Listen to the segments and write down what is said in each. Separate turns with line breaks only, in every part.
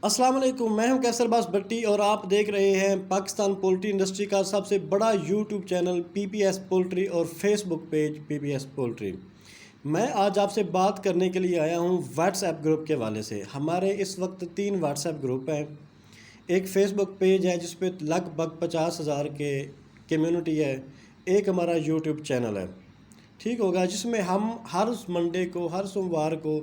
अस्सलाम वालेकुम, मैं हूं कैसर बास भट्टी और आप देख रहे हैं पाकिस्तान पोल्ट्री इंडस्ट्री का सबसे बड़ा यूट्यूब चैनल पीपीएस पोल्ट्री और फेसबुक पेज पीपीएस पोल्ट्री। मैं आज आपसे बात करने के लिए आया हूं व्हाट्सएप ग्रुप के हवाले से। हमारे इस वक्त 3 व्हाट्सएप ग्रुप हैं। एक फेसबुक पेज है जिस पे लगभग 50,000 के कम्युनिटी है। एक हमारा यूट्यूब चैनल है, ठीक होगा, जिसमें हम हर मंडे को, हर सोमवार को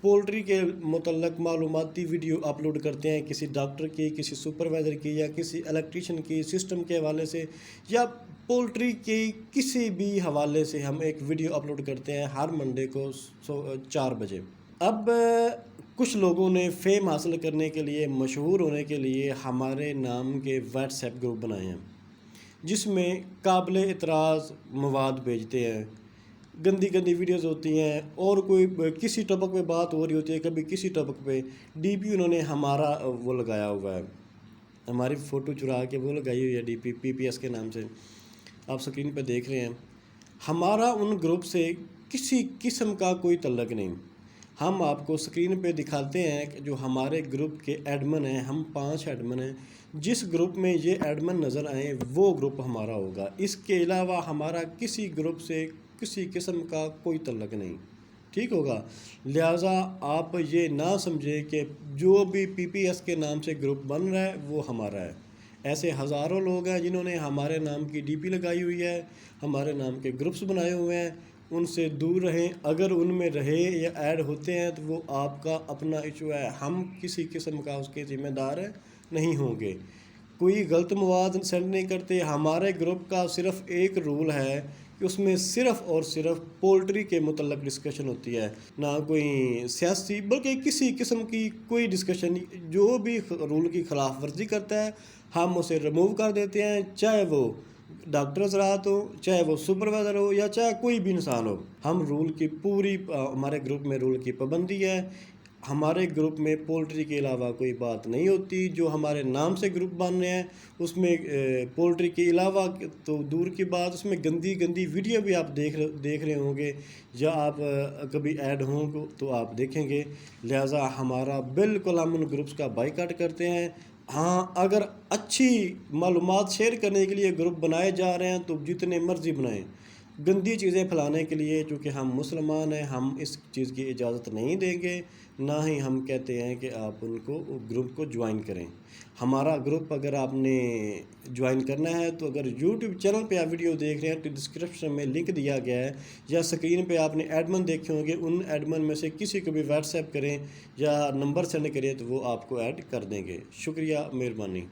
पोल्ट्री के मुतल्लक मालूमाती वीडियो अपलोड करते हैं, किसी डॉक्टर की, किसी सुपरवाइज़र की या किसी इलेक्ट्रीशियन की, सिस्टम के हवाले से या पोल्ट्री के किसी भी हवाले से हम एक वीडियो अपलोड करते हैं हर मंडे को 4 बजे। अब कुछ लोगों ने फेम हासिल करने के लिए, मशहूर होने के लिए हमारे नाम के व्हाट्सएप ग्रुप बनाए हैं, जिसमें काबिल एतराज़ मवाद भेजते हैं, गंदी गंदी वीडियोस होती हैं, और कोई किसी टॉपिक पे बात हो रही होती है, कभी किसी टॉपिक पे डीपी उन्होंने हमारा वो लगाया हुआ है, हमारी फ़ोटो चुरा के वो लगाई हुई है डीपी पीपीएस के नाम से, आप स्क्रीन पे देख रहे हैं। हमारा उन ग्रुप से किसी किस्म का कोई तल्लक नहीं। हम आपको स्क्रीन पे दिखाते हैं कि जो हमारे ग्रुप के एडमिन हैं, हम 5 एडमिन हैं, जिस ग्रुप में ये एडमिन नज़र आए वो ग्रुप हमारा होगा। इसके अलावा हमारा किसी ग्रुप से किसी किस्म का कोई तल्लक नहीं, ठीक होगा। लिहाजा आप ये ना समझे कि जो भी पीपीएस के नाम से ग्रुप बन रहा है वो हमारा है। ऐसे हज़ारों लोग हैं जिन्होंने हमारे नाम की डीपी लगाई हुई है, हमारे नाम के ग्रुप्स बनाए हुए हैं। उनसे दूर रहें। अगर उनमें रहे या ऐड होते हैं तो वो आपका अपना इशू है, हम किसी किस्म का उसके ज़िम्मेदार नहीं होंगे। कोई गलत मवाद सेंड नहीं करते। हमारे ग्रुप का सिर्फ़ एक रूल है कि उसमें सिर्फ़ और सिर्फ पोल्ट्री के मुतल्लक डिस्कशन होती है, ना कोई सियासी, बल्कि किसी किस्म की कोई डिस्कशन। जो भी रूल की खिलाफ वर्जी करता है हम उसे रिमूव कर देते हैं, चाहे वो डॉक्टर हज़रात हो, चाहे वो सुपरवाइज़र हो, या चाहे कोई भी इंसान हो। हम रूल की पूरी हमारे ग्रुप में रूल की पाबंदी है। हमारे ग्रुप में पोल्ट्री के अलावा कोई बात नहीं होती। जो हमारे नाम से ग्रुप बन रहे हैं उसमें पोल्ट्री के अलावा तो दूर की बात, उसमें गंदी गंदी वीडियो भी आप देख रहे होंगे, या आप कभी ऐड हों तो आप देखेंगे। लिहाजा हमारा बिल्कुल, हम उन ग्रुप्स का बाइकाट करते हैं। हाँ, अगर अच्छी मालूमात शेयर करने के लिए ग्रुप बनाए जा रहे हैं तो जितने मर्ज़ी बनाएं। गंदी चीज़ें फैलाने के लिए, चूँकि हम मुसलमान हैं, हम इस चीज़ की इजाज़त नहीं देंगे। ना ही हम कहते हैं कि आप उनको ग्रुप को ज्वाइन करें। हमारा ग्रुप अगर आपने ज्वाइन करना है तो अगर यूट्यूब चैनल पे आप वीडियो देख रहे हैं तो डिस्क्रिप्शन में लिंक दिया गया है, या स्क्रीन पे आपने एडमिन देखे होंगे, उन एडमिन में से किसी को भी व्हाट्सएप करें या नंबर सेंड करें तो वो आपको ऐड कर देंगे। शुक्रिया, मेहरबानी।